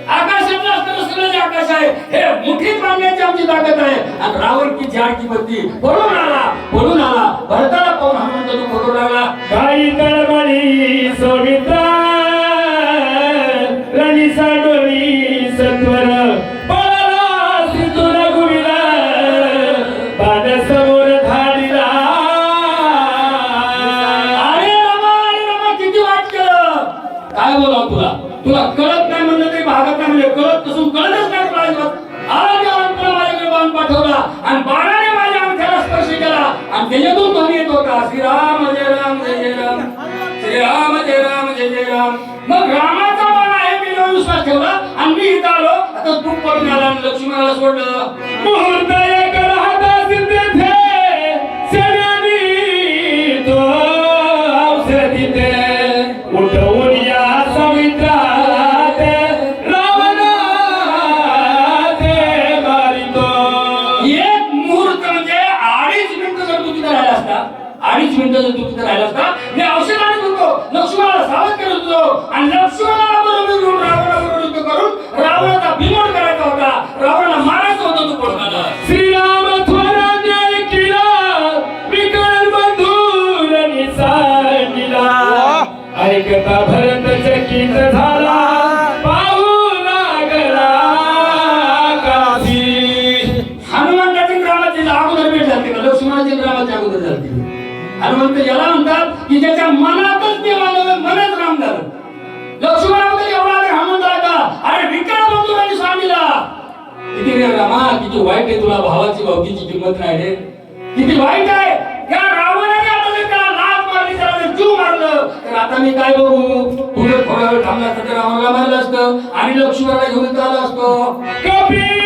आकाशातलं असताना सगळं जे आकाश आहे हे मुठीत बांधण्याची आमची ताकद आहे. आणि रावण की झाड की बत्ती पळून आला भरताला पाहून हनुमंत तू पळू लागला. काही तळमळी सोवित्रा रणी साडोली सत्वर पळाला सिंधू रघुवीरा बाण समोर धाडीला. अरे रामा किती वाट केलं. काय बोलावं तुला कळत नाही म्हणलं तरी भागत नाही. म्हणजे कळत नसून कळतच नाही तुला अजिबात. आला देवाला माझ्याकडे बाण पाठवला आणि बाणाने माझ्या अंगठ्याला स्पर्श केला आणि त्याच्यातून ध्वनी येत होता श्रीराम जय राम जय जय राम श्रीराम जय राम जय जय राम. मग रामाचा बाण आहे मी लावून विश्वास ठेवला आणि मी इथं आलो. आता तू पळून आला आणि लक्ष्मणाला सोडलं. मुहूर्त एक राहता सिद्धेथे सगळ्यांनी तो औषधीते उठवून या सवित्रात रावणा ते मारितो. एक मुहूर्त म्हणजे 2.5 मिनिटं जर तू तिथे राहिला असता 2.5 मिनिटं जर तू तिथे राहिला असता मी औषध आणत होतो लक्ष्मणाला सावध करत होतो आणि लक्ष्मणाला बरोबर घेऊन रावणाबरोबर युद्ध करून रावणाचा बिमोड करायचा होता. रावणाला मारायचं होतं. तू कोण आला श्रीराम थोराने केला विकळ बंधूर निसांडिला. ऐकता भरत चकित झाला पाहू लागला काशी. हनुमंताची रामाची अगोदर भेट झाली का लक्ष्मणाची रामाची अगोदर झाली. हनुमंत याला म्हणतात की ज्याच्या मनातच देवानं मनच राम झालं. लक्ष्मणाबद्दल एवढा आदर हनुमंताला का अरे विकळ बंधूरांनी सांगितला. किती रे रामा किती वाईट आहे तुला भावाची भावकीची किंमत नाही रे. किती वाईट आहे. त्या रावणाने आता जर त्याला लाथ मारली त्याला जर जीव मारलं तर आता मी काय बघू. तुझं थोडा वेळ थांबला असतं तर रावणाला मारलं असतं आणि लक्ष्मणाला घेऊन आलं असतो. कपी